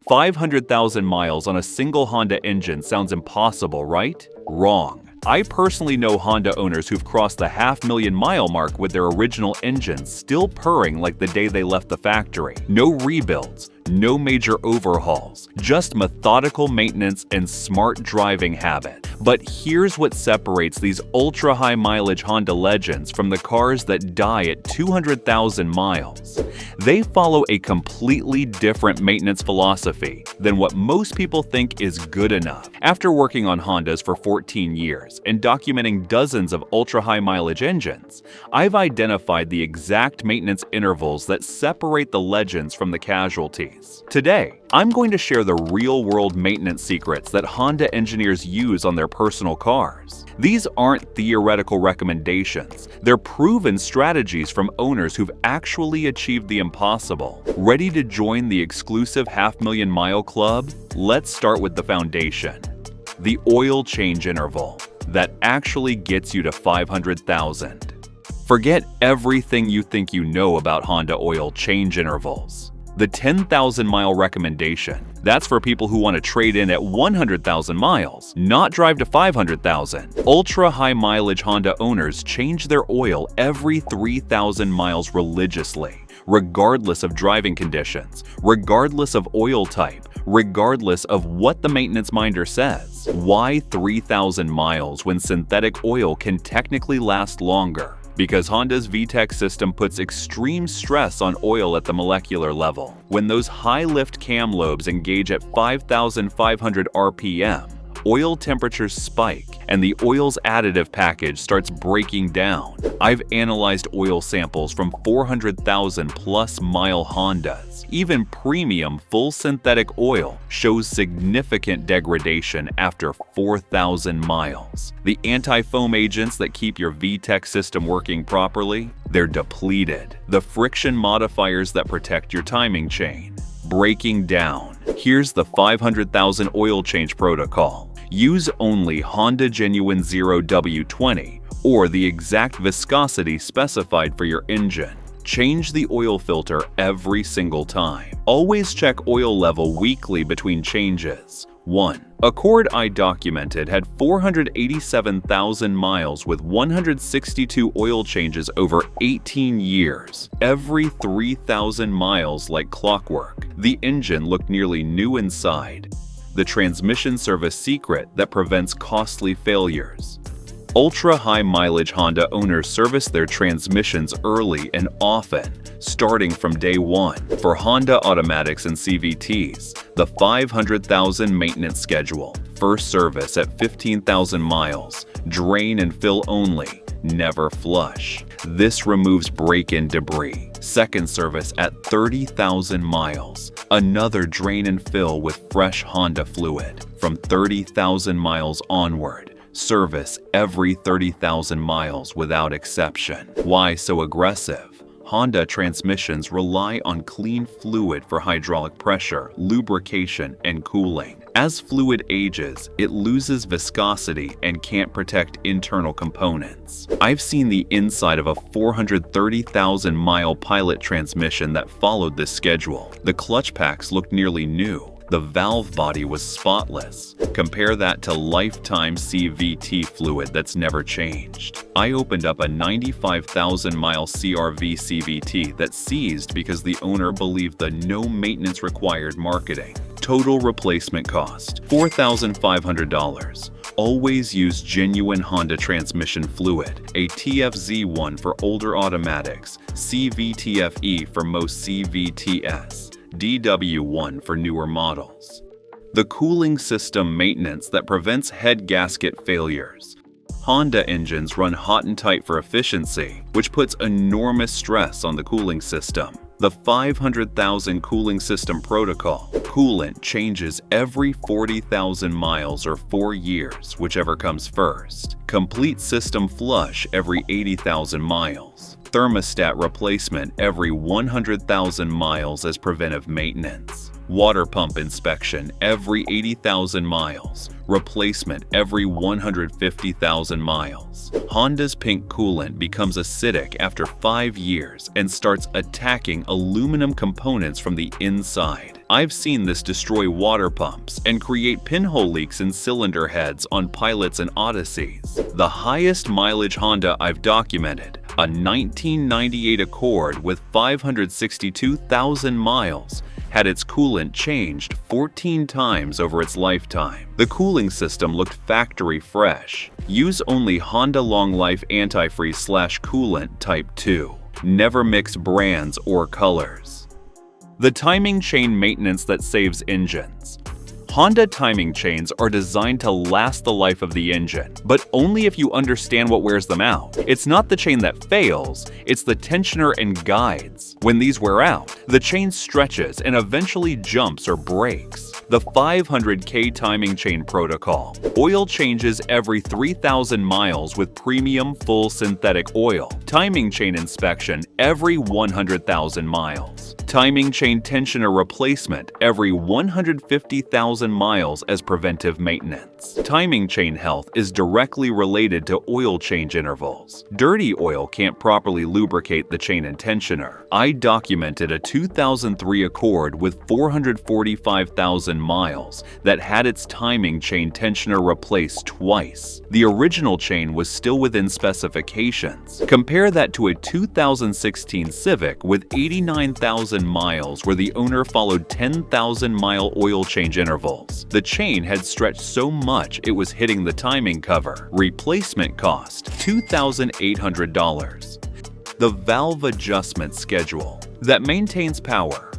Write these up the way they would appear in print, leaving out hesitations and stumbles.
500,000 miles on a single Honda engine sounds impossible, right? Wrong. I personally know Honda owners who've crossed the 500,000-mile mark with their original engines still purring like the day they left the factory. No rebuilds, no major overhauls, just methodical maintenance and smart driving habit. But here's what separates these ultra-high mileage Honda legends from the cars that die at 200,000 miles. They follow a completely different maintenance philosophy than what most people think is good enough. After working on Hondas for 14 years and documenting dozens of ultra-high mileage engines, I've identified the exact maintenance intervals that separate the legends from the casualties. Today, I'm going to share the real-world maintenance secrets that Honda engineers use on their personal cars. These aren't theoretical recommendations, they're proven strategies from owners who've actually achieved the impossible. Ready to join the exclusive 500,000-mile club? Let's start with the foundation. The oil change interval that actually gets you to 500,000. Forget everything you think you know about Honda oil change intervals. The 10,000-mile recommendation, that's for people who want to trade in at 100,000 miles, not drive to 500,000. Ultra-high mileage Honda owners change their oil every 3,000 miles religiously, regardless of driving conditions, regardless of oil type, regardless of what the maintenance minder says. Why 3,000 miles when synthetic oil can technically last longer? Because Honda's VTEC system puts extreme stress on oil at the molecular level. When those high-lift cam lobes engage at 5,500 RPM, oil temperatures spike and the oil's additive package starts breaking down. I've analyzed oil samples from 400,000 plus mile Hondas. Even premium full synthetic oil shows significant degradation after 4,000 miles. The anti-foam agents that keep your VTEC system working properly, they're depleted. The friction modifiers that protect your timing chain, breaking down. Here's the 500,000 oil change protocol. Use only Honda Genuine Zero W20 or the exact viscosity specified for your engine. Change the oil filter every single time. Always check oil level weekly between changes. 1. Accord I documented had 487,000 miles with 162 oil changes over 18 years. Every 3,000 miles like clockwork. The engine looked nearly new inside. The transmission service secret that prevents costly failures. Ultra-high mileage Honda owners service their transmissions early and often, starting from day one. For Honda automatics and CVTs, the 500,000 maintenance schedule. First service at 15,000 miles, drain and fill only, never flush. This removes break-in debris. Second service at 30,000 miles, another drain and fill with fresh Honda fluid. From 30,000 miles onward, service every 30,000 miles without exception. Why so aggressive? Honda transmissions rely on clean fluid for hydraulic pressure, lubrication, and cooling. As fluid ages, it loses viscosity and can't protect internal components. I've seen the inside of a 430,000-mile Pilot transmission that followed this schedule. The clutch packs looked nearly new. The valve body was spotless. Compare that to lifetime CVT fluid that's never changed. I opened up a 95,000-mile CRV CVT that seized because the owner believed the no maintenance required marketing. Total replacement cost, $4,500. Always use genuine Honda transmission fluid, a TFZ1 for older automatics, CVTFE for most CVTs. DW1 for newer models. The cooling system maintenance that prevents head gasket failures. Honda engines run hot and tight for efficiency, which puts enormous stress on the cooling system. The 500,000 cooling system protocol. Coolant changes every 40,000 miles or 4 years, whichever comes first. Complete system flush every 80,000 miles. Thermostat replacement every 100,000 miles as preventive maintenance. Water pump inspection every 80,000 miles. Replacement every 150,000 miles. Honda's pink coolant becomes acidic after 5 years and starts attacking aluminum components from the inside. I've seen this destroy water pumps and create pinhole leaks in cylinder heads on Pilots and Odysseys. The highest mileage Honda I've documented, a 1998 Accord with 562,000 miles, had its coolant changed 14 times over its lifetime. The cooling system looked factory fresh. Use only Honda Long Life Antifreeze/Coolant Type 2. Never mix brands or colors. The timing chain maintenance that saves engines. Honda timing chains are designed to last the life of the engine, but only if you understand what wears them out. It's not the chain that fails, it's the tensioner and guides. When these wear out, the chain stretches and eventually jumps or breaks. The 500K timing chain protocol. Oil changes every 3,000 miles with premium full synthetic oil. Timing chain inspection every 100,000 miles. Timing chain tensioner replacement every 150,000 miles as preventive maintenance. Timing chain health is directly related to oil change intervals. Dirty oil can't properly lubricate the chain and tensioner. I documented a 2003 Accord with 445,000 miles that had its timing chain tensioner replaced twice. The original chain was still within specifications. Compare that to a 2016 Civic with 89,000 miles where the owner followed 10,000-mile oil change intervals. The chain had stretched so much it was hitting the timing cover. Replacement cost $2,800. The valve adjustment schedule that maintains power.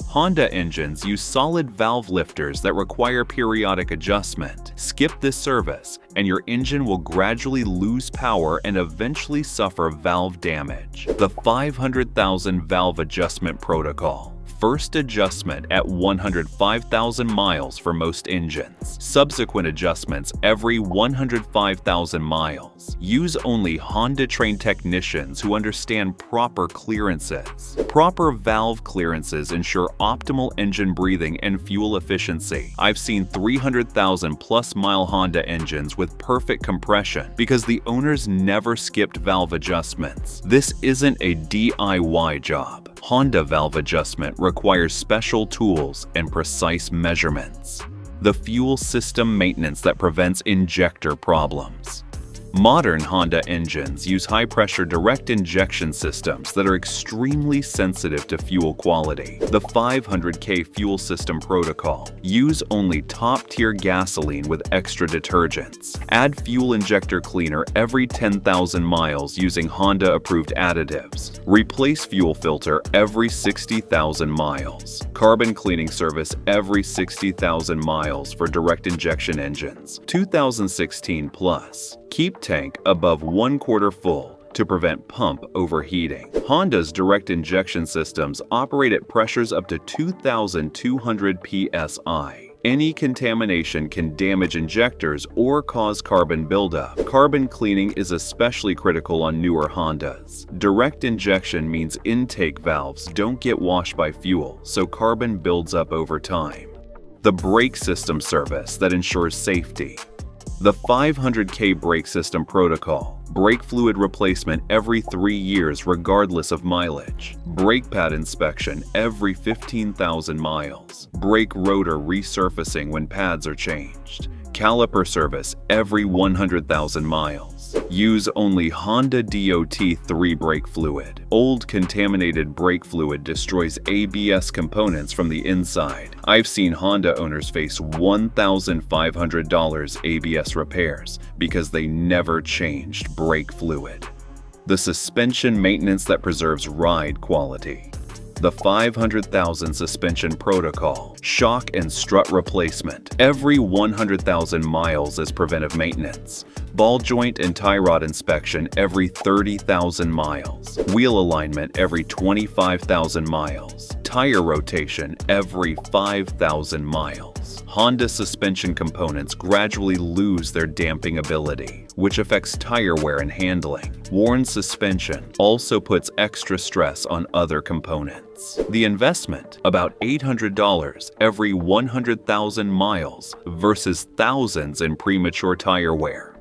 Honda engines use solid valve lifters that require periodic adjustment. Skip this service, and your engine will gradually lose power and eventually suffer valve damage. The 500,000 valve adjustment protocol. First adjustment at 105,000 miles for most engines. Subsequent adjustments every 105,000 miles. Use only Honda-trained technicians who understand proper clearances. Proper valve clearances ensure optimal engine breathing and fuel efficiency. I've seen 300,000-plus mile Honda engines with perfect compression because the owners never skipped valve adjustments. This isn't a DIY job. Honda valve adjustment requires special tools and precise measurements. The fuel system maintenance that prevents injector problems. Modern Honda engines use high-pressure direct injection systems that are extremely sensitive to fuel quality. The 500K fuel system protocol. Use only top-tier gasoline with extra detergents. Add fuel injector cleaner every 10,000 miles using Honda-approved additives. Replace fuel filter every 60,000 miles. Carbon cleaning service every 60,000 miles for direct injection engines. 2016 plus. Keep tank above 1/4 full to prevent pump overheating. Honda's direct injection systems operate at pressures up to 2,200 psi. Any contamination can damage injectors or cause carbon buildup. Carbon cleaning is especially critical on newer Hondas. Direct injection means intake valves don't get washed by fuel, so carbon builds up over time. The brake system service that ensures safety. The 500K brake system protocol. Brake fluid replacement every 3 years regardless of mileage. Brake pad inspection every 15,000 miles. Brake rotor resurfacing when pads are changed. Caliper service every 100,000 miles. Use only Honda DOT3 brake fluid. Old contaminated brake fluid destroys ABS components from the inside. I've seen Honda owners face $1,500 ABS repairs because they never changed brake fluid. The suspension maintenance that preserves ride quality. The 500,000 suspension protocol. Shock and strut replacement every 100,000 miles as preventive maintenance. Ball joint and tie rod inspection every 30,000 miles. Wheel alignment every 25,000 miles. Tire rotation every 5,000 miles. Honda suspension components gradually lose their damping ability, which affects tire wear and handling. Worn suspension also puts extra stress on other components. The investment, about $800 every 100,000 miles versus thousands in premature tire wear.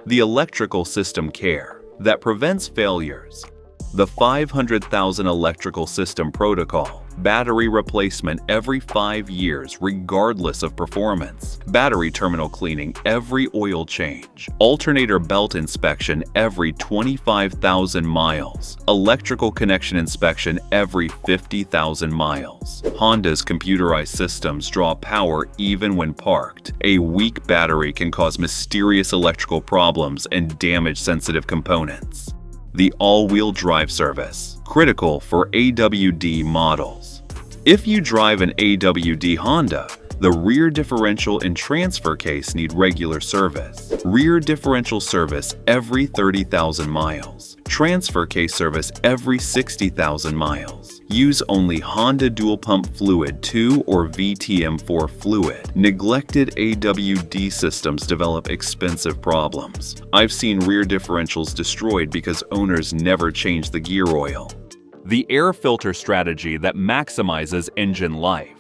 The electrical system care that prevents failures. The 500,000 electrical system protocol. Battery replacement every 5 years regardless of performance. Battery terminal cleaning every oil change. Alternator belt inspection every 25,000 miles. Electrical connection inspection every 50,000 miles. Honda's computerized systems draw power even when parked. A weak battery can cause mysterious electrical problems and damage sensitive components. The all-wheel drive service, critical for AWD models. If you drive an AWD Honda, the rear differential and transfer case need regular service. Rear differential service every 30,000 miles. Transfer case service every 60,000 miles. Use only Honda Dual Pump Fluid 2 or VTM4 fluid. Neglected AWD systems develop expensive problems. I've seen rear differentials destroyed because owners never change the gear oil. The air filter strategy that maximizes engine life.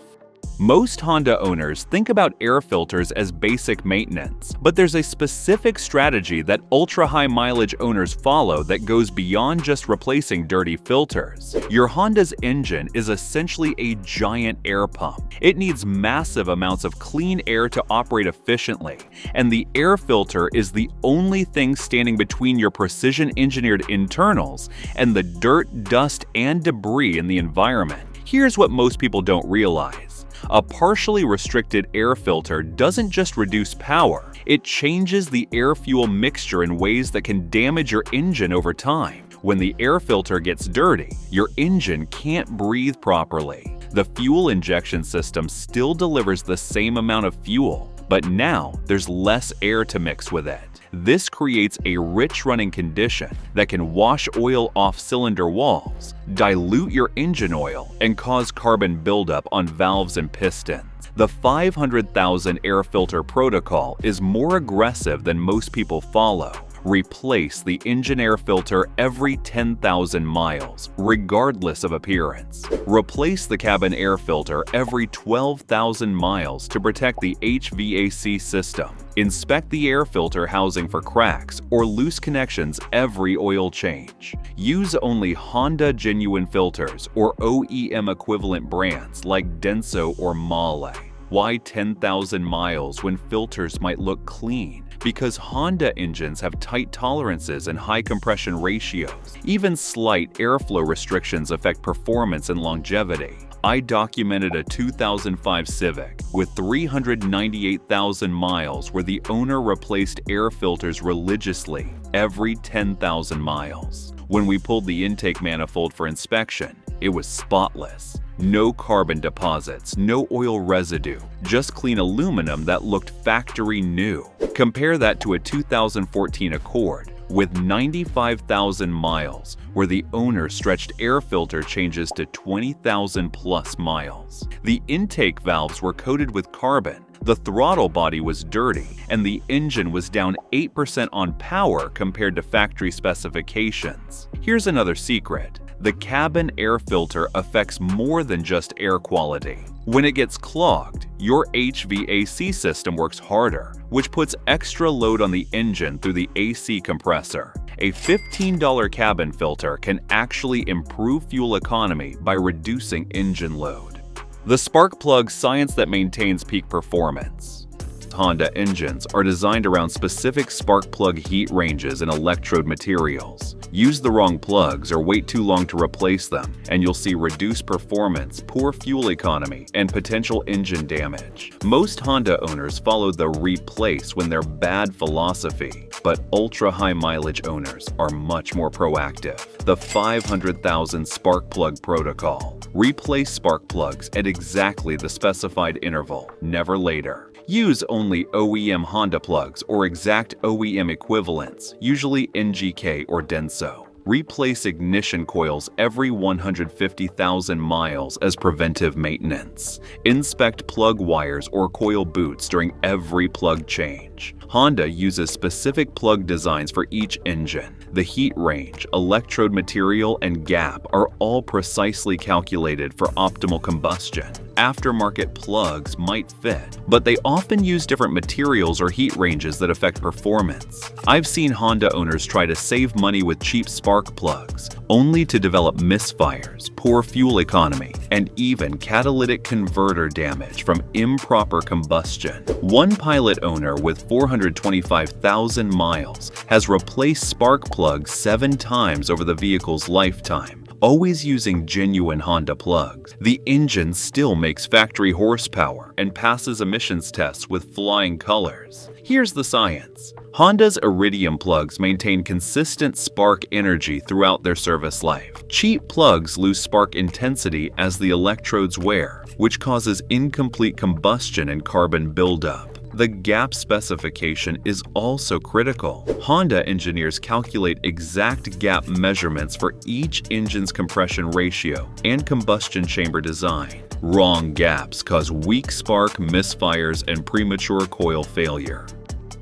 Most Honda owners think about air filters as basic maintenance, but there's a specific strategy that ultra-high mileage owners follow that goes beyond just replacing dirty filters. Your Honda's engine is essentially a giant air pump. It needs massive amounts of clean air to operate efficiently, and the air filter is the only thing standing between your precision-engineered internals and the dirt, dust, and debris in the environment. Here's what most people don't realize. A partially restricted air filter doesn't just reduce power, it changes the air-fuel mixture in ways that can damage your engine over time. When the air filter gets dirty, your engine can't breathe properly. The fuel injection system still delivers the same amount of fuel, but now there's less air to mix with it. This creates a rich running condition that can wash oil off cylinder walls, dilute your engine oil, and cause carbon buildup on valves and pistons. The 500,000 air filter protocol is more aggressive than most people follow. Replace the engine air filter every 10,000 miles, regardless of appearance. Replace the cabin air filter every 12,000 miles to protect the HVAC system. Inspect the air filter housing for cracks or loose connections every oil change. Use only Honda genuine filters or OEM equivalent brands like Denso or Mahle. Why 10,000 miles when filters might look clean? Because Honda engines have tight tolerances and high compression ratios. Even slight airflow restrictions affect performance and longevity. I documented a 2005 Civic with 398,000 miles where the owner replaced air filters religiously every 10,000 miles. When we pulled the intake manifold for inspection, it was spotless. No carbon deposits, no oil residue, just clean aluminum that looked factory new. Compare that to a 2014 Accord with 95,000 miles, where the owner stretched air filter changes to 20,000 plus miles. The intake valves were coated with carbon, the throttle body was dirty, and the engine was down 8% on power compared to factory specifications. Here's another secret. The cabin air filter affects more than just air quality. When it gets clogged, your HVAC system works harder, which puts extra load on the engine through the AC compressor. A $15 cabin filter can actually improve fuel economy by reducing engine load. The spark plug science that maintains peak performance. Honda engines are designed around specific spark plug heat ranges and electrode materials. Use the wrong plugs or wait too long to replace them, and you'll see reduced performance, poor fuel economy, and potential engine damage. Most Honda owners follow the replace when they're bad philosophy, but ultra-high mileage owners are much more proactive. The 500,000 spark plug protocol. Replace spark plugs at exactly the specified interval, never later. Use only OEM Honda plugs or exact OEM equivalents, usually NGK or Denso. Replace ignition coils every 150,000 miles as preventive maintenance. Inspect plug wires or coil boots during every plug change. Honda uses specific plug designs for each engine. The heat range, electrode material, and gap are all precisely calculated for optimal combustion. Aftermarket plugs might fit, but they often use different materials or heat ranges that affect performance. I've seen Honda owners try to save money with cheap spark plugs, only to develop misfires, poor fuel economy, and even catalytic converter damage from improper combustion. One pilot owner with 425,000 miles has replaced spark plugs 7 times over the vehicle's lifetime, always using genuine Honda plugs. The engine still makes factory horsepower and passes emissions tests with flying colors. Here's the science. Honda's iridium plugs maintain consistent spark energy throughout their service life. Cheap plugs lose spark intensity as the electrodes wear, which causes incomplete combustion and carbon buildup. The gap specification is also critical. Honda engineers calculate exact gap measurements for each engine's compression ratio and combustion chamber design. Wrong gaps cause weak spark, misfires, and premature coil failure.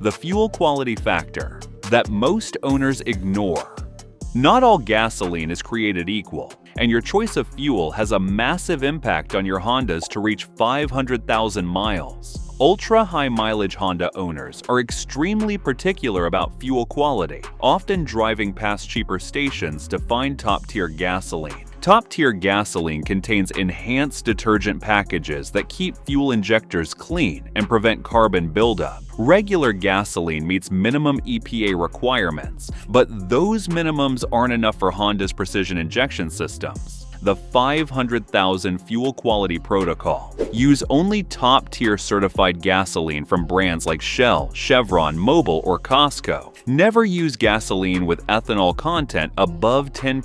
The fuel quality factor that most owners ignore. Not all gasoline is created equal, and your choice of fuel has a massive impact on your Hondas to reach 500,000 miles. Ultra-high mileage Honda owners are extremely particular about fuel quality, often driving past cheaper stations to find top-tier gasoline. Top-tier gasoline contains enhanced detergent packages that keep fuel injectors clean and prevent carbon buildup. Regular gasoline meets minimum EPA requirements, but those minimums aren't enough for Honda's precision injection systems. The 500,000 Fuel Quality Protocol. Use only top-tier certified gasoline from brands like Shell, Chevron, Mobil, or Costco. Never use gasoline with ethanol content above 10%,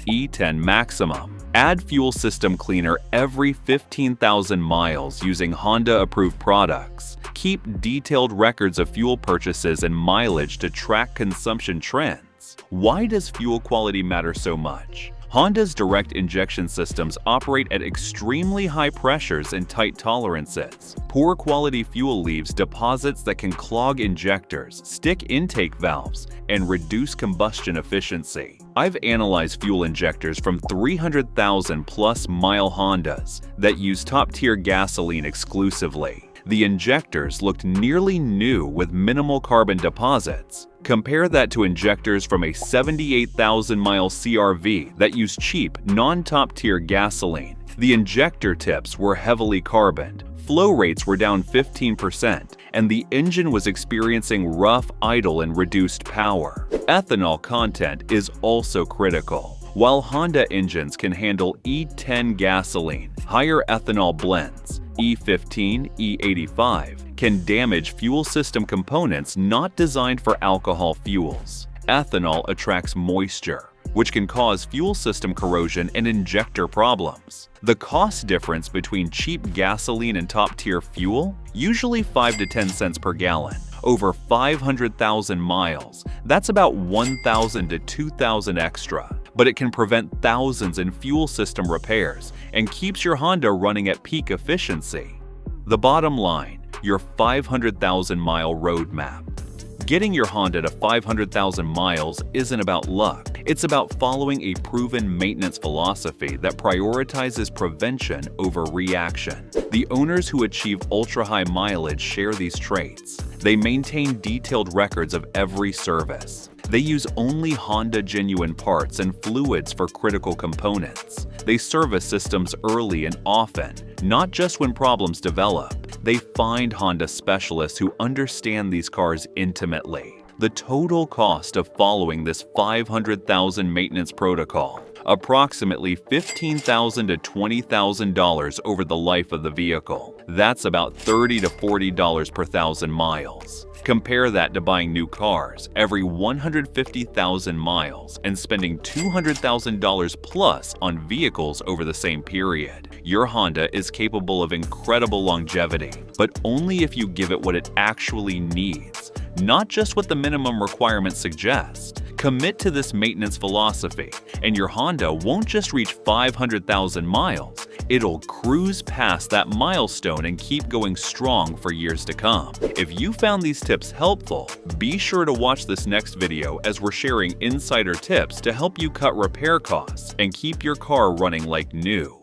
E10 maximum. Add fuel system cleaner every 15,000 miles using Honda-approved products. Keep detailed records of fuel purchases and mileage to track consumption trends. Why does fuel quality matter so much? Honda's direct injection systems operate at extremely high pressures and tight tolerances. Poor quality fuel leaves deposits that can clog injectors, stick intake valves, and reduce combustion efficiency. I've analyzed fuel injectors from 300,000 plus mile Hondas that use top-tier gasoline exclusively. The injectors looked nearly new with minimal carbon deposits. Compare that to injectors from a 78,000-mile CR-V that use cheap, non-top-tier gasoline. The injector tips were heavily carboned, flow rates were down 15%, and the engine was experiencing rough idle and reduced power. Ethanol content is also critical. While Honda engines can handle E10 gasoline, higher ethanol blends, E15, E85, can damage fuel system components not designed for alcohol fuels. Ethanol attracts moisture, which can cause fuel system corrosion and injector problems. The cost difference between cheap gasoline and top-tier fuel? Usually 5 to 10 cents per gallon. Over 500,000 miles, that's about 1,000 to 2,000 extra. But it can prevent thousands in fuel system repairs and keeps your Honda running at peak efficiency. The bottom line, your 500,000-mile roadmap. Getting your Honda to 500,000 miles isn't about luck. It's about following a proven maintenance philosophy that prioritizes prevention over reaction. The owners who achieve ultra-high mileage share these traits. They maintain detailed records of every service. They use only Honda genuine parts and fluids for critical components. They service systems early and often, not just when problems develop. They find Honda specialists who understand these cars intimately. The total cost of following this 500,000 maintenance protocol, approximately $15,000 to $20,000 over the life of the vehicle. That's about $30 to $40 per thousand miles. Compare that to buying new cars every 150,000 miles and spending $200,000 plus on vehicles over the same period. Your Honda is capable of incredible longevity, but only if you give it what it actually needs, not just what the minimum requirements suggest. Commit to this maintenance philosophy, and your Honda won't just reach 500,000 miles, it'll cruise past that milestone and keep going strong for years to come. If you found these tips helpful, be sure to watch this next video as we're sharing insider tips to help you cut repair costs and keep your car running like new.